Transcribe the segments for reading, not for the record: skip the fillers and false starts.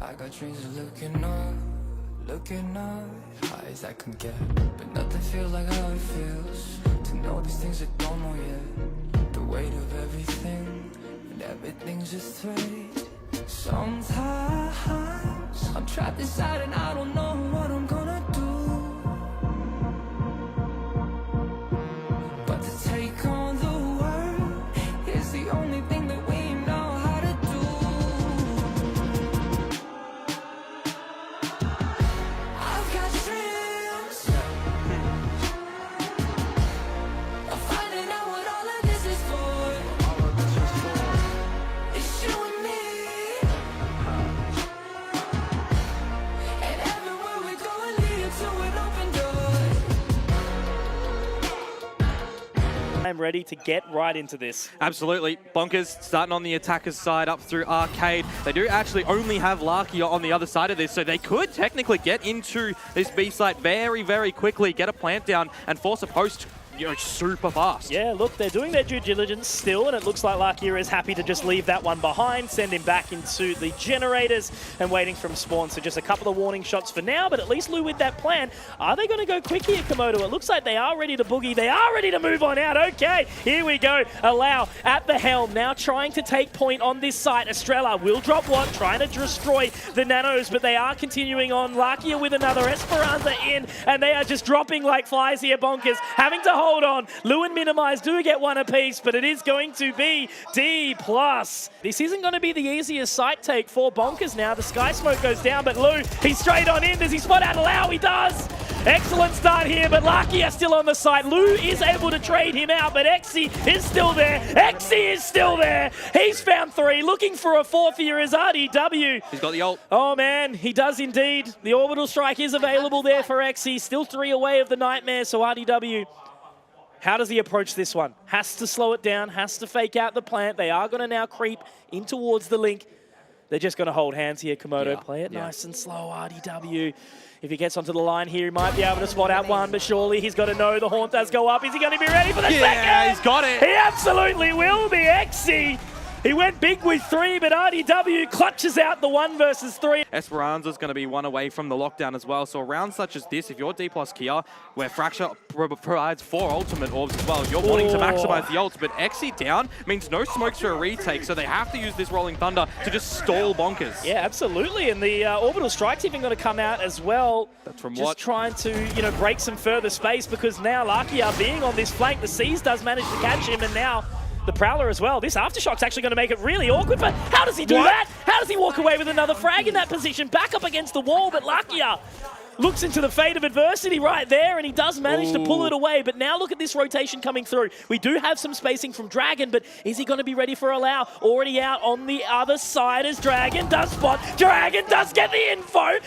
I got dreams of looking up, high as I can get, but nothing feels like how it feels to know these things that don't know yet. The weight of everything, and everything's just fate. Sometimes I'm trapped inside and I don't know what I'm gonna do. But to take on the world is the only thing that we know how to do. I've got dreams of finding out what all of this is for. It's you and me, and everywhere we go will lead to an open door. I'm ready to get right into this. Absolutely. Bonkers starting on the attacker's side up through Arcade. They do actually only have Lakia on the other side of this, so they could technically get into this B site very, very quickly, get a plant down, and force a post, you know, super fast. Yeah, look, they're doing their due diligence still, and it looks like Lakia is happy to just leave that one behind, send him back into the generators, and waiting from spawn. So just a couple of warning shots for now, but at least Lou with that plan. Are they going to go quick here, Komodo? It looks like they are ready to boogie. They are ready to move on out. Okay, here we go. Allow at the helm, now trying to take point on this site. Estrella will drop one, trying to destroy the nanos, but they are continuing on. Lakia with another, Esperanza in, and they are just dropping like flies here, Bonkers, having to hold on. Lou and Minimise do get one apiece, but it is going to be DPlus. This isn't going to be the easiest site take for Bonkers now. The sky smoke goes down, but Lou, he's straight on in. Does he spot out Allow? He does. Excellent start here, but Lakia still on the side. Lou is able to trade him out, but Exy is still there. Exy is still there. He's found three. Looking for a fourth here is rDeeW. He's got the ult. Oh man, he does indeed. The orbital strike is available there for Exy. Still 3 away of the nightmare, so rDeeW, how does he approach this one? Has to slow it down, has to fake out the plant. They are going to now creep in towards the link. They're just going to hold hands here, Komodo. Yeah, Play it nice and slow, rDeeW. If he gets onto the line here, he might be able to spot out one, but surely he's got to know the haunt does go up. Is he going to be ready for the second? Yeah, he's got it. He absolutely will be. Exy, he went big with 3, but rDeeW clutches out the 1 versus 3. Esperanza's going to be 1 away from the lockdown as well. So around such as this, if you're DPlus Kia, where Fracture provides 4 ultimate orbs as well, you're wanting to maximize the ults, but Exy down means no smokes for a retake, so they have to use this Rolling Thunder to just stall Bonkers. Yeah, absolutely, and the orbital strike's even going to come out as well. That's from just what? Trying to, you know, break some further space, because now Lakia being on this flank, the Seas does manage to catch him, and now the Prowler as well. This Aftershock's actually going to make it really awkward, but how does he do that? How does he walk away with another frag in that position? Back up against the wall, but Lakia looks into the fate of adversity right there, and he does manage to pull it away. But now look at this rotation coming through. We do have some spacing from Dragon, but is he going to be ready for Allow? Already out on the other side as Dragon does spot. Dragon does get the info.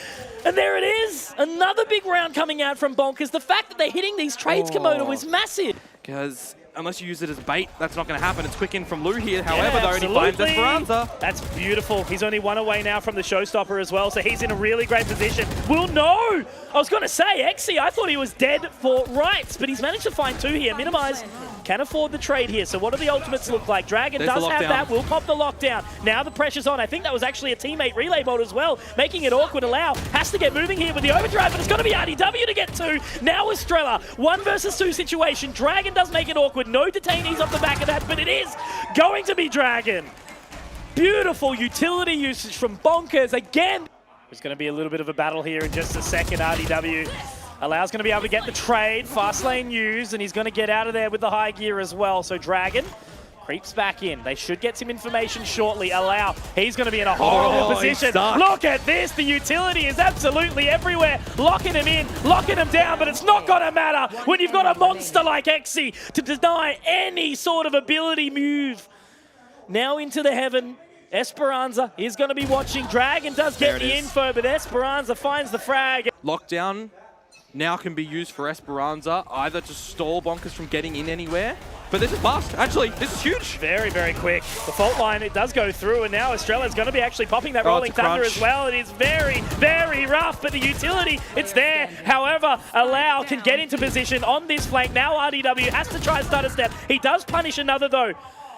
And there it is. Another big round coming out from Bonkers. The fact that they're hitting these trades, Komodo, is massive. Because unless you use it as bait, that's not going to happen. It's quick in from Lou here, however, though, and he finds Esperanza. That's beautiful. He's only 1 away now from the showstopper as well, so he's in a really great position. Well, no! I was going to say, Exy, I thought he was dead for rights, but he's managed to find 2 here. Minimise can afford the trade here. So what do the ultimates look like? Dragon does have that. Will pop the lockdown. Now the pressure's on. I think that was actually a teammate relay bolt as well, making it awkward. Allow has to get moving here with the overdrive, but it's going to be rDeeW to get 2. Now Estrella, 1 versus 2 situation. Dragon does make it awkward. No detainees off the back of that, but it is going to be Dragon. Beautiful utility usage from Bonkers again. There's going to be a little bit of a battle here in just a second. rDeeW. Allow's going to be able to get the trade. Fast lane used, and he's going to get out of there with the high gear as well. So Dragon creeps back in. They should get some information shortly. Allow, he's going to be in a horrible position. Look at this. The utility is absolutely everywhere. Locking him in, locking him down, but it's not going to matter when you've got a monster like Exy to deny any sort of ability move. Now into the heaven. Esperanza is going to be watching. Dragon does get the info, but Esperanza finds the frag. Lockdown now can be used for Esperanza, either to stall Bonkers from getting in anywhere. But this is bust. Actually, this is huge. Very, very quick. The fault line, it does go through, and now Estrella's going to be actually popping that Rolling Thunder as well. It is very, very rough, but the utility, it's there. However, Allow can get into position on this flank. Now rDeeW has to try and start a step. He does punish another, though.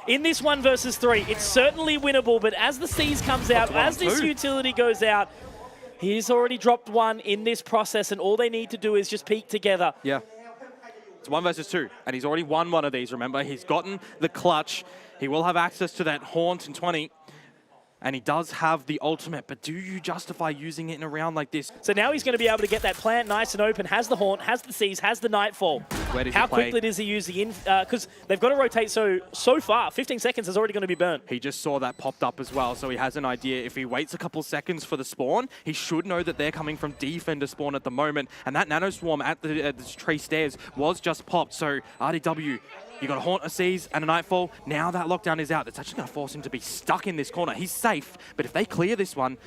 in this 1 versus 3. It's certainly winnable, but as the C's comes out, as this utility goes out, he's already dropped 1 in this process, and all they need to do is just peek together. Yeah. It's 1 versus 2, and he's already won one of these, remember? He's gotten the clutch. He will have access to that haunt in 20. And he does have the ultimate, but do you justify using it in a round like this? So now he's going to be able to get that plant nice and open, has the haunt, has the C's, has the Nightfall. Where does How he play? quickly does he use the because they've got to rotate so far. 15 seconds is already going to be burnt. He just saw that popped up as well, so he has an idea. If he waits a couple seconds for the spawn, he should know that they're coming from defender spawn at the moment. And that nano swarm at the tree stairs was just popped. So rDeeW, you got a haunt, a C's, and a Nightfall. Now that lockdown is out, it's actually going to force him to be stuck in this corner. He's safe, but if they clear this one,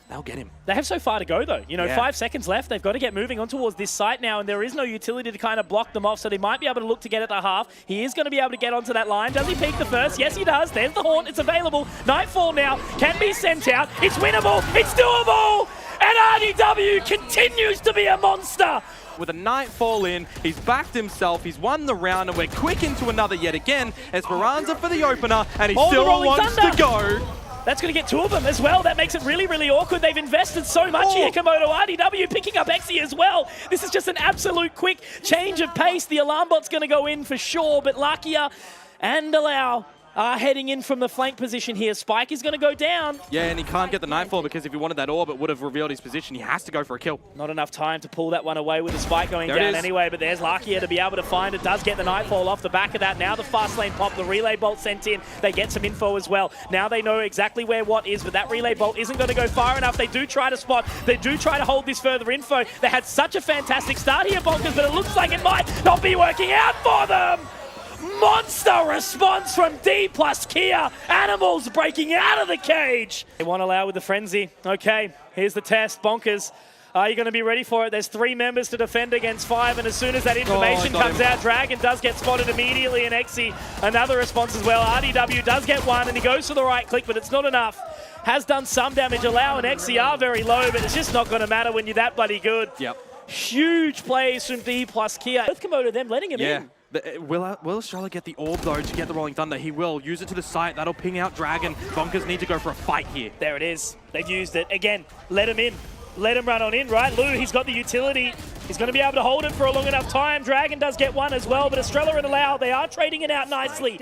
they'll get him. They have so far to go, though. You know, 5 seconds left. They've got to get moving on towards this site now, and there is no utility to kind of block them off, so they might be able to look to get at the half. He is going to be able to get onto that line. Does he peek the first? Yes, he does. There's the haunt. It's available. Nightfall now can be sent out. It's winnable. It's doable. And rDeeW continues to be a monster. With a Nightfall in, he's backed himself, he's won the round, and we're quick into another yet again. Esperanza for the opener, and he still wants to go. That's going to get 2 of them as well. That makes it really, really awkward. They've invested so much here. Komodo, rDeeW picking up Exi as well. This is just an absolute quick change of pace. The alarm bot's going to go in for sure, but Lakia and Allow are heading in from the flank position here. Spike is going to go down. Yeah, and he can't get the Nightfall because if he wanted that orb, it would have revealed his position. He has to go for a kill. Not enough time to pull that one away with the Spike going down anyway, but there's Lakia to be able to find it. Does get the Nightfall off the back of that. Now the fast lane pop, the relay bolt sent in. They get some info as well. Now they know exactly where WAT is, but that relay bolt isn't going to go far enough. They do try to spot. They do try to hold this further info. They had such a fantastic start here, Bonkers, but it looks like it might not be working out for them. Monster response from DPlus Kia. Animals breaking out of the cage. They want to allow with the frenzy. Okay, here's the test. Bonkers, are you going to be ready for it? There's 3 members to defend against 5, and as soon as that information comes out, Dragon does get spotted immediately, and Exi, another response as well. rDeeW does get 1, and he goes for the right click, but it's not enough. Has done some damage. Allow and Exi are very low, but it's just not going to matter when you're that bloody good. Yep. Huge plays from DPlus Kia. Both Komodo them letting him in. Will Estrella get the orb, though, to get the Rolling Thunder? He will. Use it to the site. That'll ping out Dragon. Bonkers need to go for a fight here. There it is. They've used it. Again, let him in. Let him run on in, right? Lou, he's got the utility. He's going to be able to hold it for a long enough time. Dragon does get 1 as well, but Estrella and Allow, they are trading it out nicely.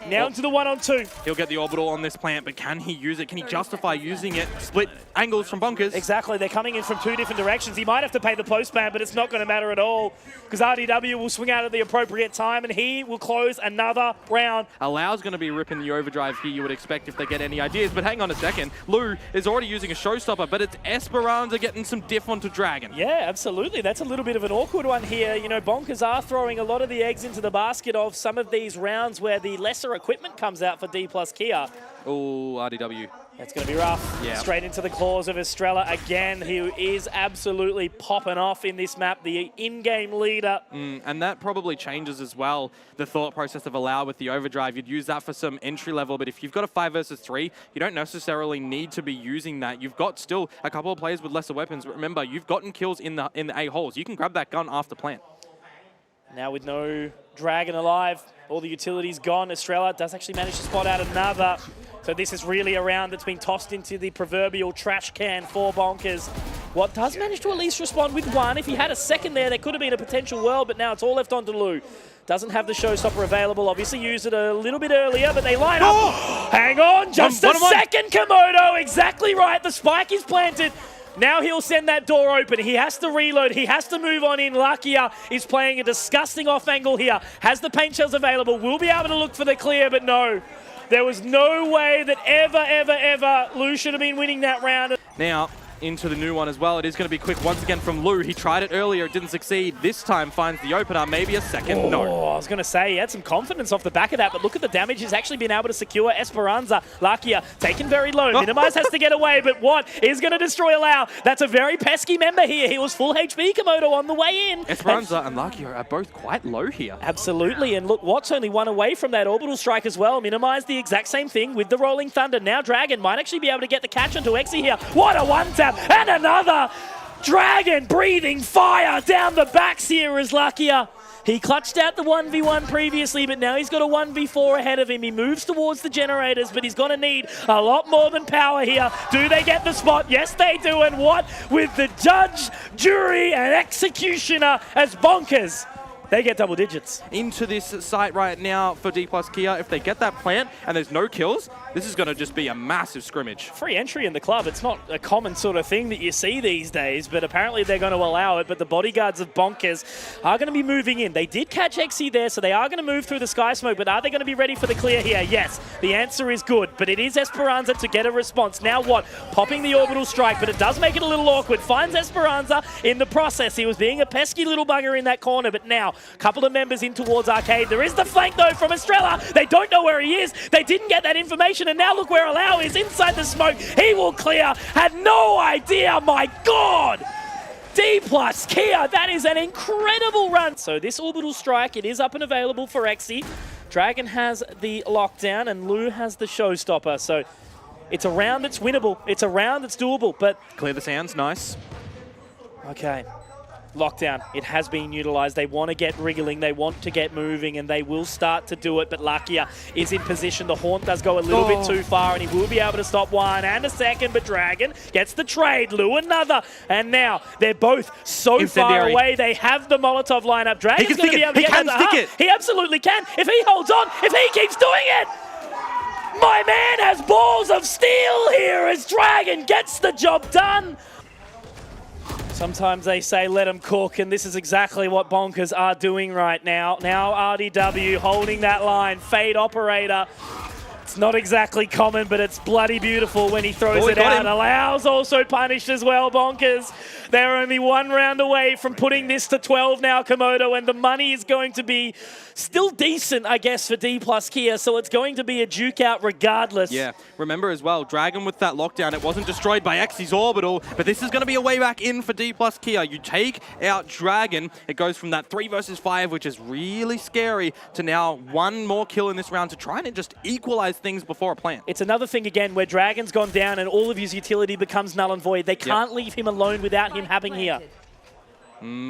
Now into the 1-on-2. He'll get the orbital on this plant, but can he use it? Can he justify using it? Split angles from Bonkers. Exactly. They're coming in from 2 different directions. He might have to pay the post ban, but it's not going to matter at all because rDeeW will swing out at the appropriate time, and he will close another round. Allow's going to be ripping the overdrive here, you would expect, if they get any ideas. But hang on a second. Lou is already using a showstopper, but it's Esperanza getting some diff onto Dragon. Yeah, absolutely. That's a little bit of an awkward one here. You know, Bonkers are throwing a lot of the eggs into the basket of some of these rounds where the lesser equipment comes out for DPlus Kia. Oh, rDeeW. That's going to be rough. Yeah. Straight into the claws of Estrella again, who is absolutely popping off in this map, the in-game leader. And that probably changes as well the thought process of Allow with the overdrive. You'd use that for some entry level, but if you've got a 5 versus 3, you don't necessarily need to be using that. You've got still a couple of players with lesser weapons, but remember, you've gotten kills in the A holes. You can grab that gun after plant. Now with no Dragon alive, all the utilities gone, Estrella does actually manage to spot out another. So this is really a round that's been tossed into the proverbial trash can for Bonkers. WAT does manage to at least respond with 1. If he had a second there could have been a potential world, but now it's all left on to Lou. Doesn't have the showstopper available. Obviously used it a little bit earlier, but they line up. Hang on, just a second, Komodo. Exactly right. The spike is planted. Now he'll send that door open. He has to reload. He has to move on in. Lakia is playing a disgusting off angle here. Has the paint shells available. Will be able to look for the clear, but no. There was no way that ever Lou should have been winning that round. Now, into the new one as well. It is going to be quick once again from Lou. He tried it earlier, it didn't succeed. This time finds the opener, maybe a second. No. I was going to say, he had some confidence off the back of that, but look at the damage he's actually been able to secure. Esperanza, Lakia, taken very low. Minimise has to get away, but WAT is going to destroy Allow. That's a very pesky member here. He was full HP Komodo on the way in. Esperanza and Lakia are both quite low here. Absolutely, and look, WAT's only 1 away from that orbital strike as well. Minimise the exact same thing with the Rolling Thunder. Now Dragon might actually be able to get the catch onto Exi here. What a one-tap, and another! Dragon breathing fire down the backs here as Lakia He clutched out the 1v1 previously, but now he's got a 1v4 ahead of him. He moves towards the generators, but he's going to need a lot more than power here. Do they get the spot? Yes, they do. And what with the judge, jury, and executioner as bonkers? They get double digits. Into this site right now for DPlus Kia. If they get that plant and there's no kills, this is going to just be a massive scrimmage. Free entry in the club. It's not a common sort of thing that you see these days, but apparently they're going to allow it. But the bodyguards of Bonkers are going to be moving in. They did catch XE there, so they are going to move through the sky smoke, but are they going to be ready for the clear here? Yes, the answer is good, but it is Esperanza to get a response. Now what? Popping the orbital strike, but it does make it a little awkward. Finds Esperanza in the process. He was being a pesky little bugger in that corner, but now a couple of members in towards Arcade. There is the flank, though, from Estrella. They don't know where he is. They didn't get that information, and now look where Allow is inside the smoke. He will clear. Had no idea. My God! DPlus Kia, that is an incredible run. So this orbital strike, it is up and available for XE. Dragon has the lockdown, and Lou has the showstopper. So it's a round that's winnable. It's a round that's doable, but... Clear the sounds, nice. Okay. Lockdown, it has been utilized. They want to get wriggling, they want to get moving, and they will start to do it, but Lakia is in position. The Haunt does go a little bit too far, and he will be able to stop one and a second, but Dragon gets the trade. Lou another, and now they're both so far away. They have the Molotov lineup. Dragon's going to be able to get that. He absolutely can. If he holds on, if he keeps doing it. My man has balls of steel here as Dragon gets the job done. Sometimes they say let them cook, and this is exactly what Bonkers are doing right now. Now rDeeW holding that line. Fade operator. It's not exactly common, but it's bloody beautiful when he throws it out. Allows also punished as well, Bonkers. They're only one round away from putting this to 12 now, Komodo, and the money is going to be still decent, I guess, for DPlus Kia, so it's going to be a duke out regardless. Yeah, remember as well, Dragon with that lockdown, it wasn't destroyed by XE's orbital, but this is going to be a way back in for DPlus Kia. You take out Dragon, it goes from that 3 versus 5, which is really scary, to now one more kill in this round to try and just equalize things before a plant. It's another thing again where Dragon's gone down and all of his utility becomes null and void. They can't leave him alone without him having here.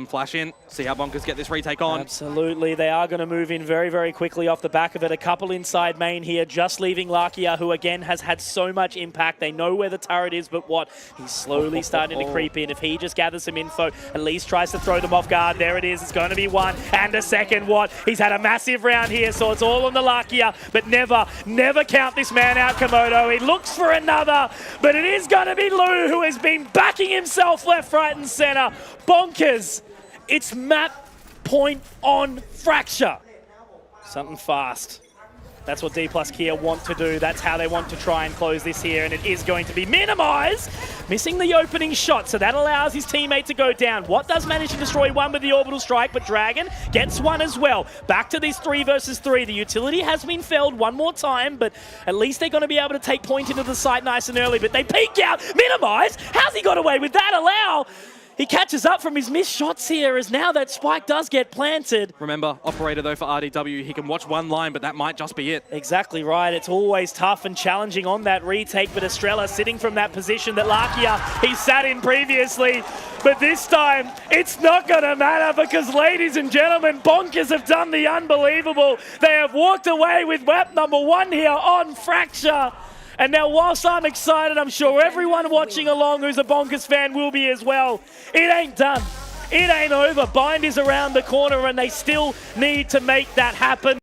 Flash in, see how Bonkers get this retake on. Absolutely, they are going to move in very, very quickly off the back of it. A couple inside main here, just leaving Lakia, who again has had so much impact. They know where the turret is, but what? He's slowly starting to creep in. If he just gathers some info, at least tries to throw them off guard. There it is, it's going to be one and a second. What? He's had a massive round here, so it's all on the Lakia, but never count this man out, Komodo. He looks for another, but it is going to be Lou, who has been backing himself left, right, and center. Bonkers. It's map point on Fracture. Something fast. That's what DPlus Kia want to do. That's how they want to try and close this here, and it is going to be Minimise, missing the opening shot, so that allows his teammate to go down. WAT does manage to destroy one with the orbital strike, but Dragon gets one as well. Back to this 3 versus 3. The utility has been felled one more time, but at least they're going to be able to take point into the site nice and early, but they peek out. Minimise, how's he got away with that? Allow. He catches up from his missed shots here as now that spike does get planted. Remember, operator though for rDeeW, he can watch one line, but that might just be it. Exactly right. It's always tough and challenging on that retake, but Estrella sitting from that position that Lakia, he sat in previously. But this time, it's not going to matter because, ladies and gentlemen, Bonkers have done the unbelievable. They have walked away with WAP #1 here on Fracture. And now, whilst I'm excited, I'm sure everyone watching along who's a Bonkers fan will be as well. It ain't done. It ain't over. Bind is around the corner, and they still need to make that happen.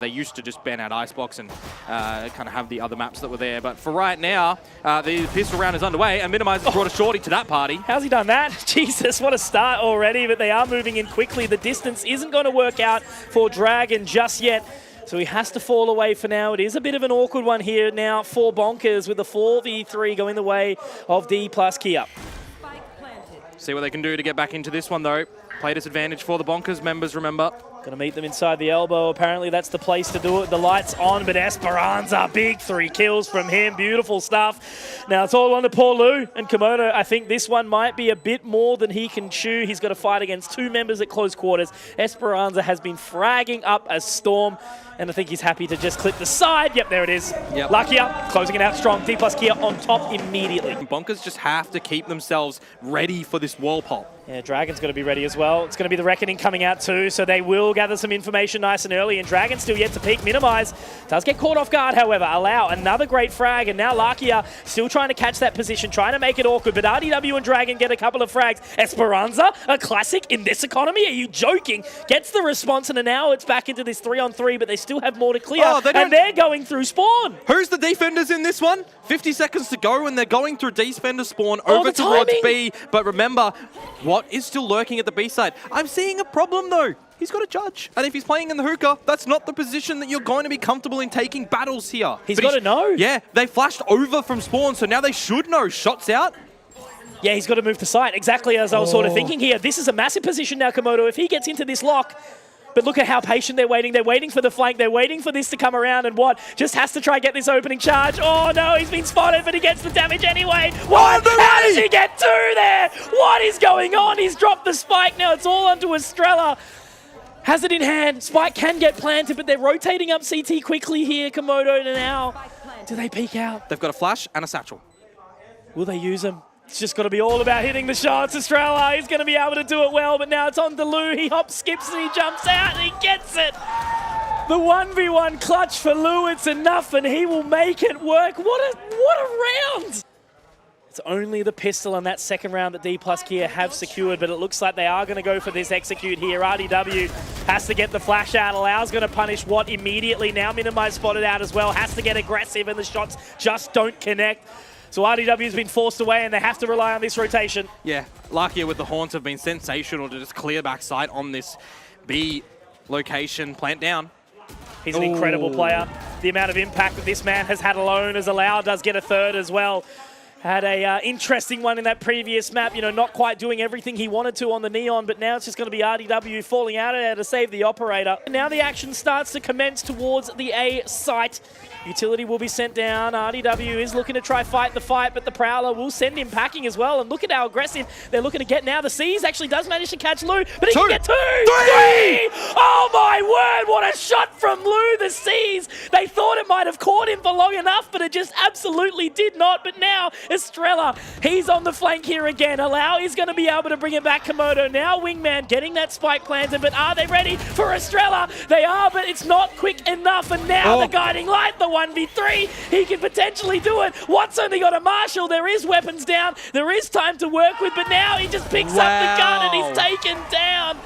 They used to just ban out Icebox and kind of have the other maps that were there. But for right now, the pistol round is underway, and Minimise has brought a shorty to that party. How's he done that? Jesus, what a start already, but they are moving in quickly. The distance isn't going to work out for Dragon just yet, so he has to fall away for now. It is a bit of an awkward one here now for Bonkers with the 4v3 going the way of DPlus Kia. See what they can do to get back into this one, though. Play disadvantage for the Bonkers members, remember. Gonna meet them inside the elbow. Apparently that's the place to do it. The light's on, but Esperanza, big 3 kills from him. Beautiful stuff. Now it's all on to poor Lou and Komodo. I think this one might be a bit more than he can chew. He's got to fight against 2 members at close quarters. Esperanza has been fragging up a storm, and I think he's happy to just clip the side. Yep, there it is. Yep. Lakia closing it out strong. DPlus Kia on top immediately. Bonkers just have to keep themselves ready for this wall pop. Yeah, Dragon's got to be ready as well. It's going to be the Reckoning coming out too, so they will gather some information nice and early, and Dragon still yet to peak. Minimise does get caught off guard, however. Allow another great frag, and now Lakia still trying to catch that position, trying to make it awkward, but rDeeW and Dragon get a couple of frags. Esperanza, a classic in this economy? Are you joking? Gets the response, and now it's back into this 3-on-3, but they still have more to clear, and they're going through spawn. Who's the defenders in this one? 50 seconds to go, and they're going through defender spawn over towards B, but remember, WAT is still lurking at the B side. I'm seeing a problem though. He's got a judge. And if he's playing in the hookah, that's not the position that you're going to be comfortable in taking battles here. He's got to know. Yeah, they flashed over from spawn, so now they should know. Shots out. Yeah, he's got to move to site. Exactly as I was sort of thinking here. This is a massive position now, Komodo. If he gets into this lock, but look at how patient they're waiting. They're waiting for the flank. They're waiting for this to come around, and WAT just has to try and get this opening charge. Oh no, he's been spotted, but he gets the damage anyway. WAT, how does he get 2 there? What is going on? He's dropped the spike. Now it's all onto Estrella. Has it in hand. Spike can get planted, but they're rotating up CT quickly here, Komodo. And now, do they peek out? They've got a flash and a satchel. Will they use them? It's just got to be all about hitting the shots. Estrella, he's going to be able to do it well, but now it's on to Lou. He hops, skips, and he jumps out, and he gets it. The 1v1 clutch for Lou, it's enough, and he will make it work. What a round! It's only the pistol in that second round that DPlus Kia have secured, but it looks like they are going to go for this execute here. rDeeW has to get the flash out. Allows going to punish WAT immediately. Now Minimise spotted out as well. Has to get aggressive, and the shots just don't connect. So rDeeW has been forced away, and they have to rely on this rotation. Yeah, Lakia with the Haunts have been sensational to just clear back sight on this B location. Plant down. He's an incredible player. The amount of impact that this man has had alone, as Allow does get a 3rd as well. Had a interesting one in that previous map, you know, not quite doing everything he wanted to on the Neon, but now it's just going to be rDeeW falling out of there to save the operator. And now the action starts to commence towards the A site. Utility will be sent down. rDeeW is looking to try fight the fight, but the Prowler will send him packing as well. And look at how aggressive they're looking to get now. The C's actually does manage to catch Lou, but he can get 2! 3! Oh my word, what a shot from Lou, the C's! They thought it might have caught him for long enough, but it just absolutely did not. But now Estrella, he's on the flank here again. Allow is going to be able to bring it back. Komodo now Wingman getting that spike planted, but are they ready for Estrella? They are, but it's not quick enough. And now the guiding light, the 1v3, he can potentially do it. WAT's only got a Marshall. There is weapons down. There is time to work with, but now he just picks up the gun and he's taken down.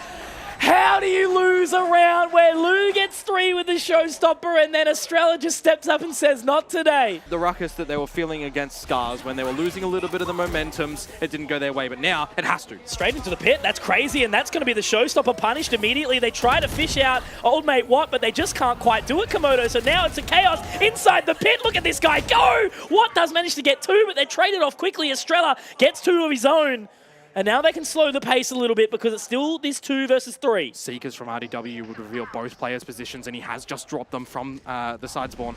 How do you lose a round where Lou gets 3 with the showstopper and then Estrella just steps up and says, not today? The ruckus that they were feeling against Scars when they were losing a little bit of the momentums, it didn't go their way, but now it has to. Straight into the pit, that's crazy, and that's going to be the showstopper punished immediately. They try to fish out old mate WAT, but they just can't quite do it, Komodo, so now it's a chaos inside the pit. Look at this guy go! WAT does manage to get 2, but they trade it off quickly. Estrella gets 2 of his own. And now they can slow the pace a little bit because it's still this 2 versus 3. Seekers from rDeeW would reveal both players' positions, and he has just dropped them from the side spawn.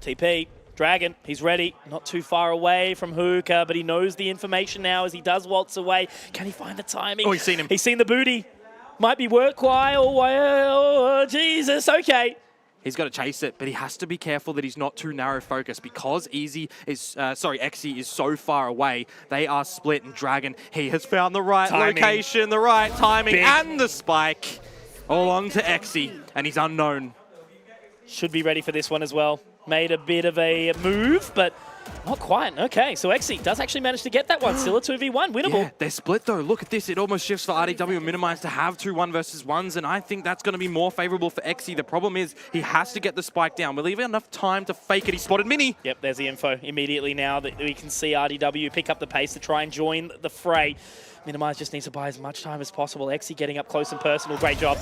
TP, Dragon, he's ready. Not too far away from Hookah, but he knows the information now as he does waltz away. Can he find the timing? Oh, he's seen him. He's seen the booty. Might be worthwhile. Oh, Jesus, okay. He's got to chase it, but he has to be careful that he's not too narrow focused because Xe is so far away. They are split, and Dragon, he has found the right location, the right timing, and the spike. All on to Xe, and he's unknown. Should be ready for this one as well. Made a bit of a move, but not quite. Okay, so Xe does actually manage to get that one. Still a 2v1, winnable. Yeah, they're split though. Look at this. It almost shifts for rDeeW and Minimise to have 2 1 versus 1s, and I think that's going to be more favorable for Xe. The problem is he has to get the spike down. We'll leave enough time to fake it. He spotted Mini. Yep, there's the info immediately now that we can see rDeeW pick up the pace to try and join the fray. Minimise just needs to buy as much time as possible. Xe getting up close and personal. Great job.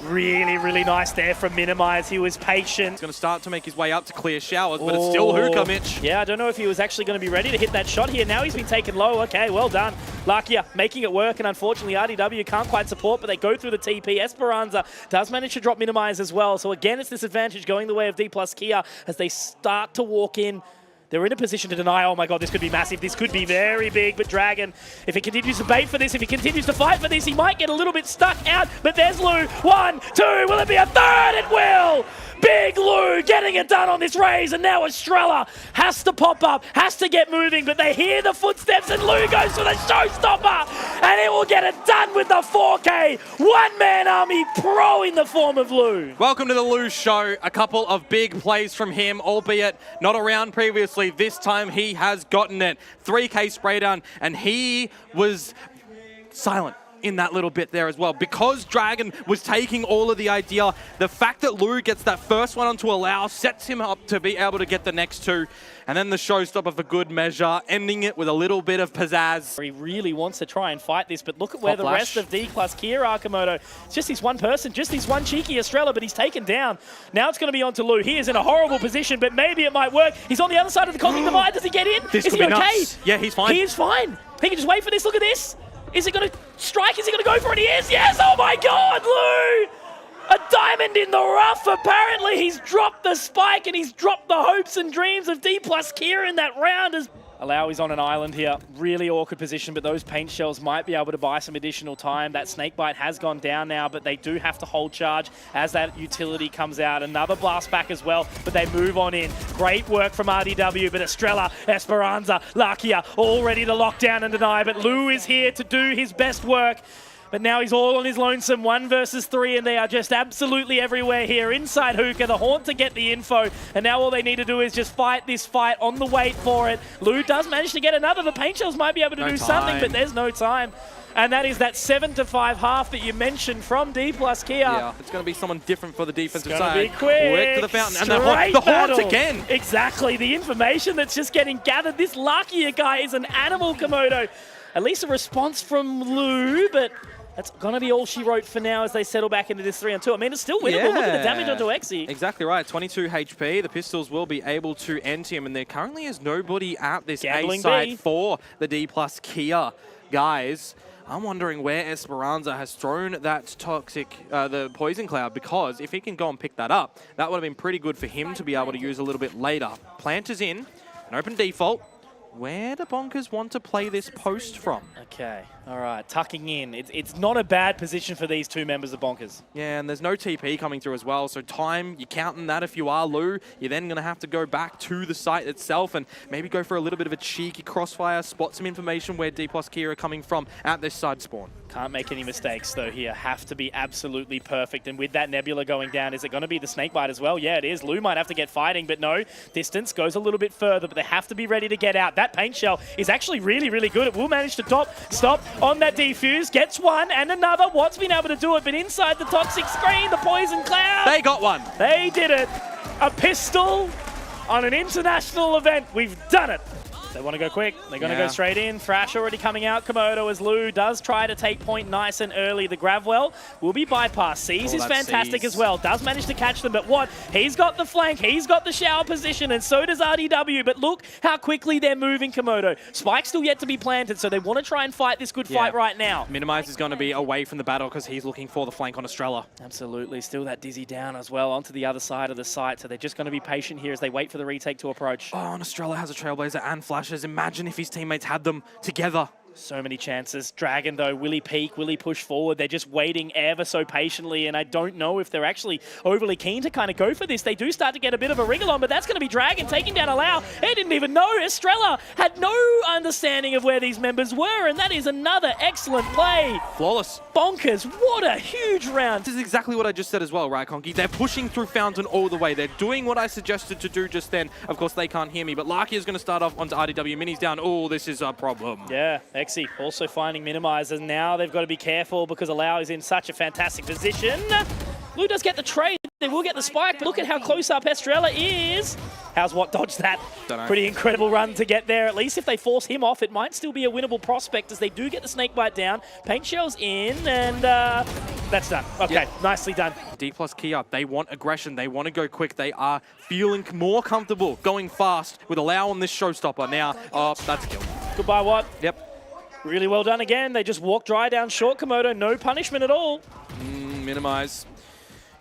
Really, really nice there from Minimise. He was patient. He's going to start to make his way up to clear showers, but it's still Hookah, Mitch. Yeah, I don't know know if he was actually going to be ready to hit that shot here. Now he's been taken low. Okay, well done. Lakia making it work, and unfortunately rDeeW can't quite support, but they go through the TP. Esperanza does manage to drop Minimise as well. So again, it's this advantage going the way of DPlus Kia as they start to walk in. They're in a position to deny. Oh my god, this could be massive. This could be very big. But Dragon, if he continues to bait for this, if he continues to fight for this, he might get a little bit stuck out. But there's Lou. 1, 2. Will it be a third? It will. Big Lou getting it done on this raise. And now Estrella has to pop up, has to get moving. But they hear the footsteps and Lou goes for the showstopper. And it will get it done with the 4K. One-man army pro in the form of Lou. Welcome to the Lou Show. A couple of big plays from him, albeit not around previously. This time he has gotten it. 3K spray down, and he was silent in that little bit there as well. Because Dragon was taking all of the idea, the fact that Lou gets that first one onto allow sets him up to be able to get the next two. And then the showstopper for good measure, ending it with a little bit of pizzazz. He really wants to try and fight this, but look at where the rest of DPlus Kia are, Komodo. It's just this one person, just this one cheeky Estrella, but he's taken down. Now it's going to be on to Lou. He is in a horrible position, but maybe it might work. He's on the other side of the cosmic divide. Does he get in? This is could he be okay? Nuts. Yeah, he's fine. He is fine. He can just wait for this. Look at this. Is he going to strike? Is he going to go for it? He is. Yes. Oh my God, Lou. A diamond in the rough. Apparently he's dropped the spike and he's dropped the hopes and dreams of DPlus Kia in that round. As Allow is on an island here. Really awkward position, but those paint shells might be able to buy some additional time. That snakebite has gone down now, but they do have to hold charge as that utility comes out. Another blast back as well, but they move on in. Great work from rDeeW, but Estrella, Esperanza, Lakia all ready to lock down and deny, but Lou is here to do his best work. But now he's all on his lonesome, 1 versus 3, and they are just absolutely everywhere here. Inside Hookah, the Haunt to get the info, and now all they need to do is just fight this fight on the wait for it. Lou does manage to get another. The paint shells might be able to do something, but there's no time. And that is that 7-5 half that you mentioned from DPlus Kia. Yeah, it's going to be someone different for the defensive side. It's going to be quick. To the fountain. And the Haunt again. Exactly. The information that's just getting gathered. This Lakia guy is an animal, Komodo. At least a response from Lou, but that's going to be all she wrote for now as they settle back into this 3-on-2. I mean, it's still winnable. Yeah. Look at the damage onto Exy. Exactly right. 22 HP. The Pistols will be able to end him, and there currently is nobody at this A side for the DPlus Kia guys. I'm wondering where Esperanza has thrown that toxic, the poison cloud, because if he can go and pick that up, that would have been pretty good for him to be able to use a little bit later. Plant is in, an open default. Where do Bonkers want to play this post from? Okay, all right, tucking in. It's not a bad position for these two members of Bonkers. Yeah, and there's no TP coming through as well, so time, you're counting that if you are Lou. You're then going to have to go back to the site itself and maybe go for a little bit of a cheeky crossfire, spot some information where DPlus Kia are coming from at this side spawn. Can't make any mistakes, though, here. Have to be absolutely perfect. And with that Nebula going down, is it going to be the snakebite as well? Yeah, it is. Lou might have to get fighting, but no. Distance goes a little bit further, but they have to be ready to get out. That paint shell is actually really, really good. It will manage to stop on that defuse. Gets one and another. WAT's been able to do it, but inside the toxic screen, the poison cloud. They got one. They did it. A pistol on an international event. We've done it. They want to go quick. They're going to go straight in. Thrash already coming out. Komodo as Lou does try to take point nice and early. The Gravwell will be bypassed. Seize is fantastic as well. Does manage to catch them, but what? He's got the flank. He's got the shower position, and so does rDeeW. But look how quickly they're moving, Komodo. Spike's still yet to be planted, so they want to try and fight this good fight right now. Minimise is going to be away from the battle because he's looking for the flank on Estrella. Absolutely. Still that dizzy down as well onto the other side of the site, so they're just going to be patient here as they wait for the retake to approach. Oh, and Estrella has a Trailblazer and flashes. Imagine if his teammates had them together. So many chances. Dragon, though, will he peek? Will he push forward? They're just waiting ever so patiently, and I don't know if they're actually overly keen to kind of go for this. They do start to get a bit of a wriggle on, but that's going to be Dragon taking down Allow. He didn't even know. Estrella had no understanding of where these members were, and that is another excellent play. Flawless. Bonkers. What a huge round. This is exactly what I just said as well, right, Conky? They're pushing through Fountain all the way. They're doing what I suggested to do just then. Of course, they can't hear me, but Lakia is going to start off onto rDeeW. Mini's down. Oh, this is a problem. Yeah, Exy also finding Minimise, and now they've got to be careful because Allow is in such a fantastic position. Lou does get the trade. They will get the spike, but look at how close up Estrella is. How's WAT dodged that? Pretty incredible run to get there. At least if they force him off, it might still be a winnable prospect as they do get the snakebite down. Paint shells in, and That's done. Okay, Yep. nicely done. DPlus Kia, they want aggression. They want to go quick. They are feeling more comfortable going fast with Allow on this showstopper. Now, oh, that's a kill. Goodbye, WAT. Yep. Really well done again. They just walk dry down short, Komodo. No punishment at all. Minimize.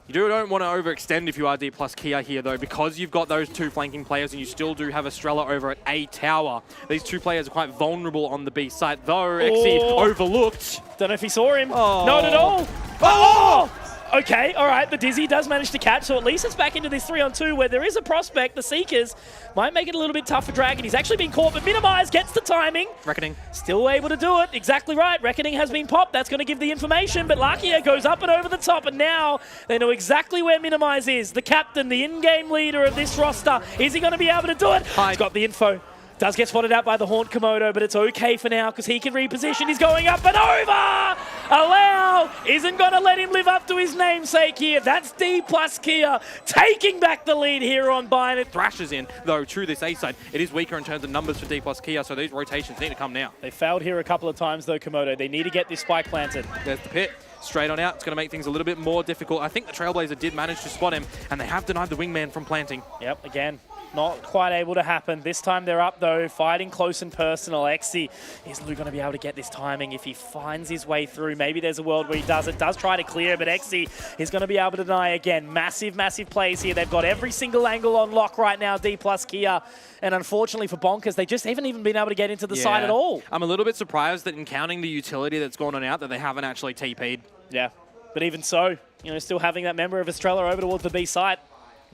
You don't want to overextend if you are DPlus Kia here, though, because you've got those two flanking players and you still do have Estrella over at A tower. These two players are quite vulnerable on the B site, though. Xe overlooked. Don't know if he saw him. Oh. Not at all. Oh! Okay, all right. The Dizzy does manage to catch, so at least it's back into this 3-on-2 where there is a prospect. The Seekers might make it a little bit tough for Dragon. He's actually been caught, but Minimise gets the timing. Reckoning. Still able to do it. Exactly right. Reckoning has been popped. That's going to give the information, but Lakia goes up and over the top, and now they know exactly where Minimise is. The captain, the in-game leader of this roster. Is he going to be able to do it? He's got the info. Does get spotted out by the Haunt Komodo, but it's okay for now because he can reposition. He's going up and over! Allow isn't going to let him live up to his namesake here. That's DPlus Kia taking back the lead here on Binary. Thrashes in, though, to this A side. It is weaker in terms of numbers for DPlus Kia, so these rotations need to come now. They failed here a couple of times, though, Komodo. They need to get this spike planted. There's the pit. Straight on out. It's going to make things a little bit more difficult. I think the Trailblazer did manage to spot him, and they have denied the wingman from planting. Yep, again. Not quite able to happen. This time they're up, though, fighting close and personal. Xe is going to be able to get this timing if he finds his way through. Maybe there's a world where he does it. Does try to clear, but Xe is going to be able to deny again. Massive, massive plays here. They've got every single angle on lock right now, DPlus Kia. And unfortunately for Bonkers, they just haven't even been able to get into the side at all. I'm a little bit surprised that in counting the utility that's gone on out, that they haven't actually TP'd. Yeah, but even so, you know, still having that member of Estrella over towards the B site.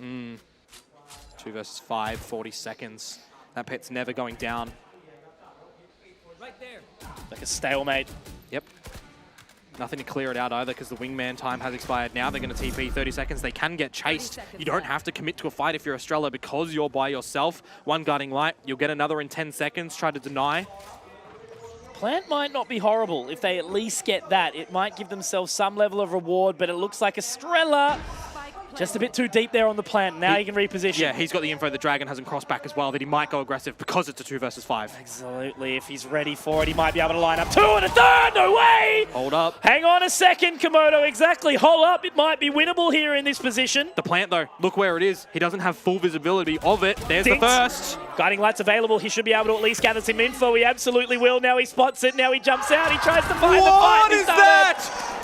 2 versus 5, 40 seconds. That pit's never going down. Right there. Like a stalemate. Yep. Nothing to clear it out either because the wingman time has expired. Now they're going to TP 30 seconds. They can get chased. You don't have to commit to a fight if you're Estrella because you're by yourself. One guarding light. You'll get another in 10 seconds. Try to deny. Plant might not be horrible if they at least get that. It might give themselves some level of reward, but it looks like Estrella just a bit too deep there on the plant. Now he can reposition. Yeah, he's got the info. The Dragon hasn't crossed back as well, that he might go aggressive because it's a 2 versus 5. Absolutely. If he's ready for it, he might be able to line up 2 and a 3rd. No way! Hold up. Hang on a second, Komodo. Exactly. Hold up. It might be winnable here in this position. The plant, though, look where it is. He doesn't have full visibility of it. There's the first. Guiding light's available. He should be able to at least gather some info. He absolutely will. Now he spots it. Now he jumps out. He tries to find the fight. What is that?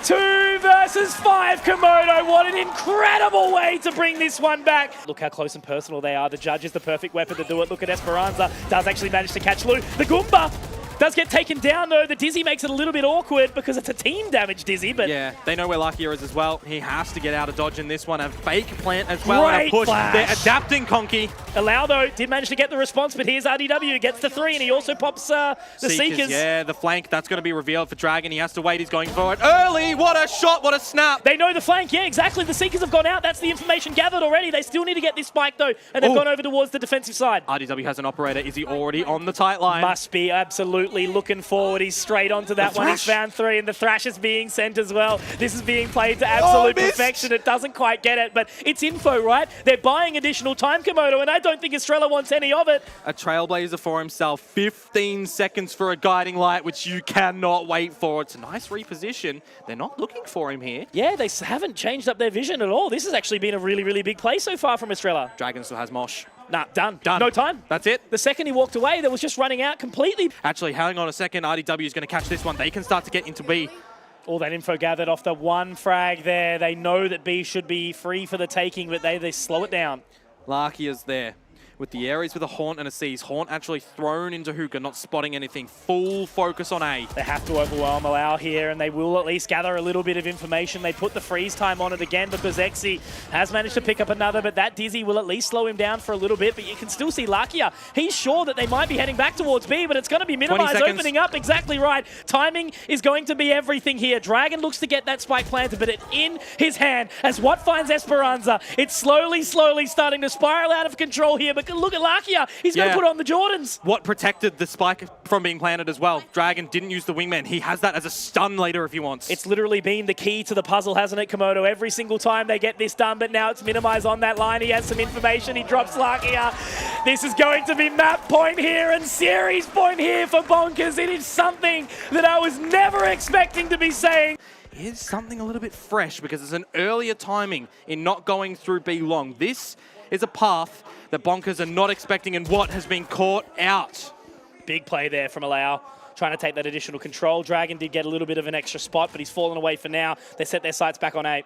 2 versus 5, Komodo. What an incredible way to bring this one back. Look how close and personal they are. The judge is the perfect weapon to do it. Look at Esperanza. Does actually manage to catch Lou. The Goomba does get taken down, though. The Dizzy makes it a little bit awkward because it's a team damage Dizzy, but... Yeah, they know where Lakia is as well. He has to get out of dodge in this one. A fake plant as well and a Great push. flash. They're adapting, Conky. Allow, though, did manage to get the response, but here's rDeeW, gets the 3, and he also pops the Seekers. Yeah, the flank, that's going to be revealed for Dragon. He has to wait. He's going for it early. What a shot. What a snap. They know the flank. Yeah, exactly. The Seekers have gone out. That's the information gathered already. They still need to get this spike, though, and they've gone over towards the defensive side. rDeeW has an operator. Is he already on the tight line? Must be absolutely looking forward. He's straight onto that one. He's found 3, and the Thrash is being sent as well. This is being played to absolute perfection. It doesn't quite get it, but it's info, right? They're buying additional time, Komodo, and I don't think Estrella wants any of it. A Trailblazer for himself. 15 seconds for a guiding light, which you cannot wait for. It's a nice reposition. They're not looking for him here. Yeah, they haven't changed up their vision at all. This has actually been a really, really big play so far from Estrella. Dragon still has Mosh. Nah, done. Done. No time. That's it. The second he walked away, that was just running out completely. Actually, hang on a second. rDeeW is going to catch this one. They can start to get into B. All that info gathered off the one frag there. They know that B should be free for the taking, but they slow it down. Lakia's there. With the Ares with a Haunt and a Seize. Haunt actually thrown into Hookah, not spotting anything. Full focus on A. They have to overwhelm Allow here, and they will at least gather a little bit of information. They put the freeze time on it again because Xe has managed to pick up another, but that Dizzy will at least slow him down for a little bit. But you can still see Lakia. He's sure that they might be heading back towards B, but it's going to be Minimise opening up. Exactly right. Timing is going to be everything here. Dragon looks to get that spike planted, but it's in his hand as what finds Esperanza. It's slowly starting to spiral out of control here, but look at Lakia. He's going to put on the Jordans. What protected the spike from being planted as well? Dragon didn't use the wingman. He has that as a stun later if he wants. It's literally been the key to the puzzle, hasn't it, Komodo? Every single time they get this done, but now it's Minimise on that line. He has some information. He drops Lakia. This is going to be map point here and series point here for Bonkers. It is something that I was never expecting to be saying. is something a little bit fresh because it's an earlier timing in not going through B long. This is a path that Bonkers are not expecting, and WAT has been caught out. Big play there from Allow, trying to take that additional control. Dragon did get a little bit of an extra spot, but he's fallen away for now. They set their sights back on 8.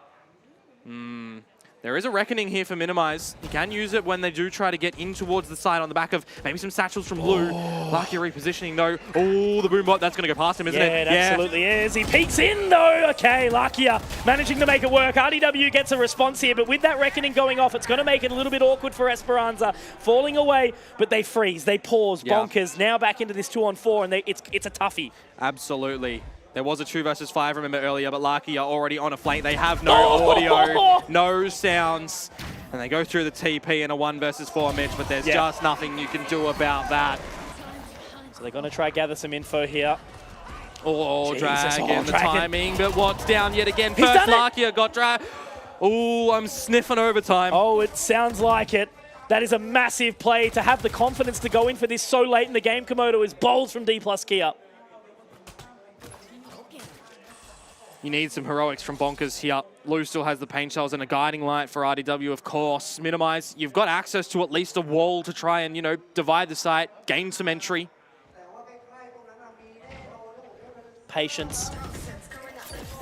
There is a reckoning here for Minimise. He can use it when they do try to get in towards the side on the back of maybe some satchels from Lou. Lakia repositioning though. Oh, the boombot, that's going to go past him, isn't it? It absolutely is. He peeks in though. Okay, Lakia managing to make it work. rDeeW gets a response here, but with that reckoning going off, it's going to make it a little bit awkward for Esperanza. Falling away, but they freeze, they pause. Yeah. Bonkers now back into this 2-on-4, and it's a toughie. Absolutely. There was a 2 versus 5, remember earlier, but Lakia already on a flank. They have no audio, no sounds. And they go through the TP in a 1 versus 4 match, but there's just nothing you can do about that. So they're going to try gather some info here. Oh, Dragon, the Dragon. timing, but WAT's down yet again. He's First done it. Lakia got dragged. Oh, I'm sniffing overtime. Oh, it sounds like it. That is a massive play to have the confidence to go in for this so late in the game. Komodo is bold from DPlus Kia. You need some heroics from Bonkers here. Lou still has the paint shells and a guiding light for rDeeW, of course. Minimise, you've got access to at least a wall to try and, you know, divide the site, gain some entry. Patience.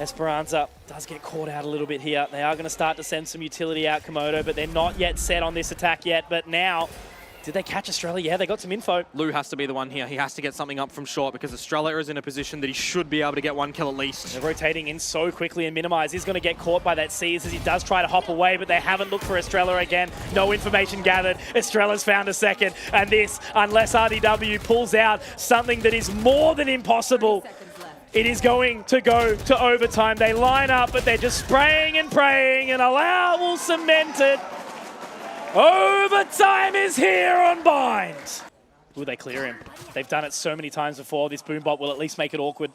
Esperanza does get caught out a little bit here. They are going to start to send some utility out, Komodo, but they're not yet set on this attack yet. But now, did they catch Estrella? Yeah, they got some info. Lou has to be the one here. He has to get something up from short because Estrella is in a position that he should be able to get 1 kill at least. They're rotating in so quickly, and Minimise is going to get caught by that Seas as he does try to hop away, but they haven't looked for Estrella again. No information gathered. Estrella's found a second, and this, unless rDeeW pulls out something that is more than impossible, it is going to go to overtime. They line up, but they're just spraying and praying, and Allow will cement it. Overtime is here on Bind. Will they clear him? They've done it so many times before. This boombot will at least make it awkward.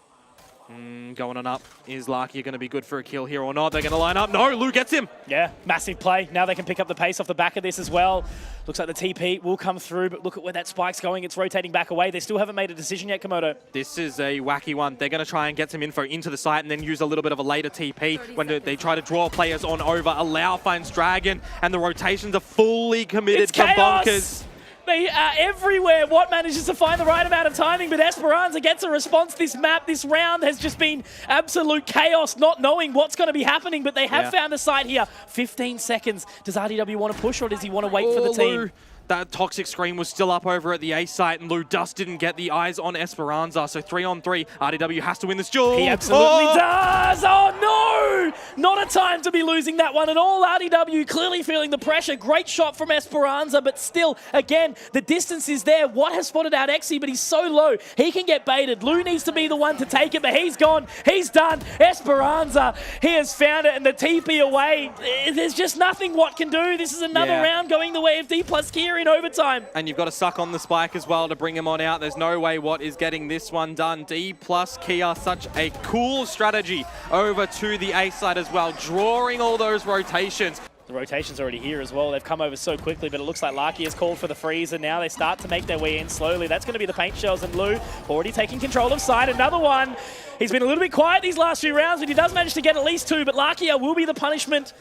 Going on up. Is Lakia going to be good for a kill here or not? They're going to line up. No, Lou gets him. Yeah, massive play. Now they can pick up the pace off the back of this as well. Looks like the TP will come through, but look at where that spike's going. It's rotating back away. They still haven't made a decision yet, Komodo. This is a wacky one. They're going to try and get some info into the site and then use a little bit of a later TP when they try to draw players on over. Allow finds Dragon, and the rotations are fully committed It's from chaos! Bonkers. They are everywhere. WAT manages to find the right amount of timing, but Esperanza gets a response. This map, this round has just been absolute chaos, not knowing what's going to be happening, but they have found the site here. 15 seconds. Does rDeeW want to push, or does he want to wait for the team? Lou. That toxic screen was still up over at the A site, and Lou just didn't get the eyes on Esperanza. So 3-on-3, rDeeW has to win this duel. He absolutely does. Oh no! Not a time to be losing that one at all. rDeeW clearly feeling the pressure. Great shot from Esperanza, but still, again, the distance is there. WAT has spotted out Exy, but he's so low. He can get baited. Lou needs to be the one to take it, but he's gone. He's done. Esperanza, he has found it, and the TP away. There's just nothing WAT can do. This is another round going the way of DPlus Kia in overtime. And you've got to suck on the spike as well to bring him on out. There's no way WAT is getting this one done. DPlus Kia, such a cool strategy over to the A side as well, drawing all those rotations. The rotation's already here as well. They've come over so quickly, but it looks like Lakia has called for the freeze, and now they start to make their way in slowly. That's going to be the paint shells, and Lou already taking control of side. Another one. He's been a little bit quiet these last few rounds, but he does manage to get at least 2, but Lakia will be the punishment.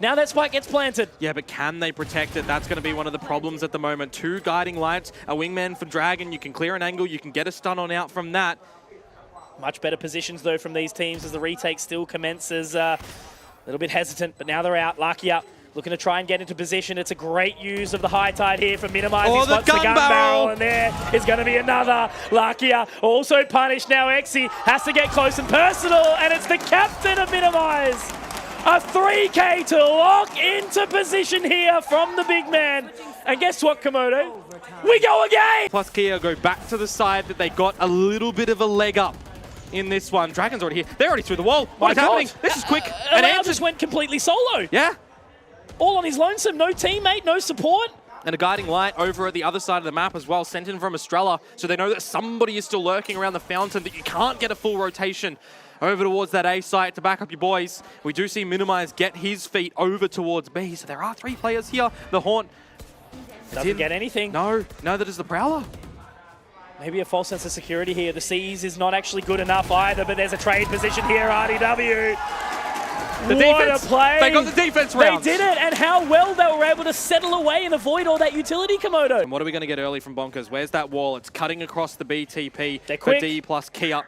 Now that spike gets planted. Yeah, but can they protect it? That's going to be one of the problems at the moment. 2 guiding lights, a wingman for Dragon. You can clear an angle, you can get a stun on out from that. Much better positions, though, from these teams as the retake still commences. A little bit hesitant, but now they're out. Lakia looking to try and get into position. It's a great use of the high tide here for Minimise. Oh, he spots the gun barrel, and there is going to be another. Lakia also punished. Now Exy has to get close and personal, and it's the captain of Minimise. A 3K to lock into position here from the big man. And guess what, Komodo? We go again! Plus Kia go back to the side that they got a little bit of a leg up in this one. Dragon's already here. They're already through the wall. What is happening? This is quick. And Allow just went completely solo. Yeah. All on his lonesome. No teammate, no support. And a guiding light over at the other side of the map as well, sent in from Estrella, so they know that somebody is still lurking around the fountain, that you can't get a full rotation over towards that A site to back up your boys. We do see Minimise get his feet over towards B, so there are 3 players here. The Haunt doesn't get anything. No, neither does the Prowler. Maybe a false sense of security here. The C's is not actually good enough either, but there's a trade position here, rDeeW. The what defense, a play! they got the defense round. They did it, and how well they were able to settle away and avoid all that utility, Komodo. And what are we going to get early from Bonkers? Where's that wall? It's cutting across the BTP They're for quick. DPlus Kia.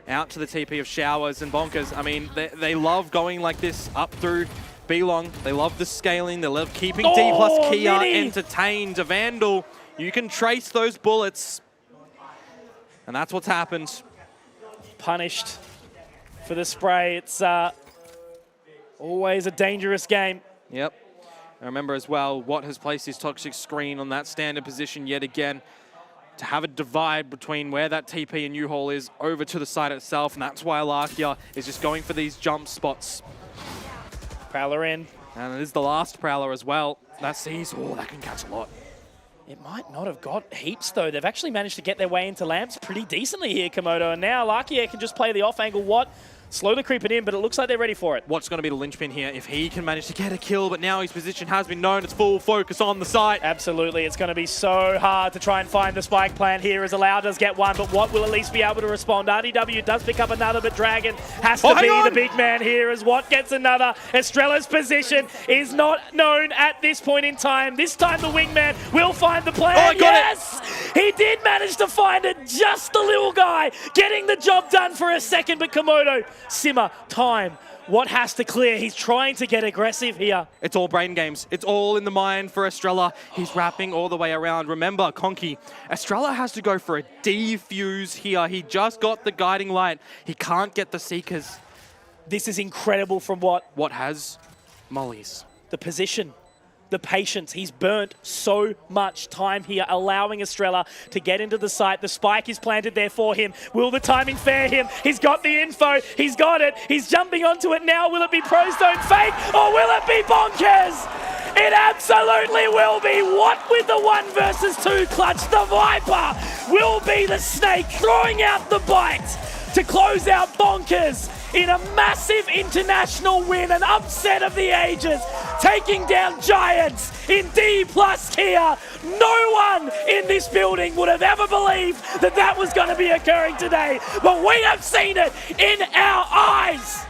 Out to the TP of Showers and Bonkers. I mean, they love going like this up through B-Long. They love the scaling. They love keeping DPlus Kia entertained. A Vandal, you can trace those bullets. And that's what's happened. Punished for the spray. It's always a dangerous game. Yep. I remember as well, WAT has placed his toxic screen on that standard position yet again to have a divide between where that TP and U-Haul is over to the side itself, and that's why Lakia is just going for these jump spots. Prowler in. And it is the last Prowler as well. That sees, oh, that can catch a lot. It might not have got heaps, though. They've actually managed to get their way into lamps pretty decently here, Komodo. And now Lakia can just play the off-angle WAT, slowly creeping in, but it looks like they're ready for it. What's going to be the linchpin here if he can manage to get a kill, but now his position has been known. It's full focus on the site. Absolutely. It's going to be so hard to try and find the spike plan here as Allow does get one, but WAT will at least be able to respond. rDeeW does pick up another, but Dragon has to be the big man here as WAT gets another. Estrella's position is not known at this point in time. This time the wingman will find the plan. Oh, I got it! He did manage to find it, just the little guy getting the job done for a second, but Komodo, simmer, time. WAT has to clear. He's trying to get aggressive here. It's all brain games. It's all in the mind for Estrella. He's wrapping all the way around. Remember, Conky, Estrella has to go for a defuse here. He just got the guiding light. He can't get the Seekers. This is incredible from WAT. WAT has mollies. The position, the patience. He's burnt so much time here, allowing Estrella to get into the site. The spike is planted there for him. Will the timing fare him? He's got the info. He's got it. He's jumping onto it now. Will it be Pros Don't Fake or will it be Bonkers? It absolutely will be. WAT with the 1 versus 2 clutch. The Viper will be the snake throwing out the bite to close out Bonkers in a massive international win, an upset of the ages, taking down giants in DPlus Kia. No one in this building would have ever believed that that was going to be occurring today, but we have seen it in our eyes.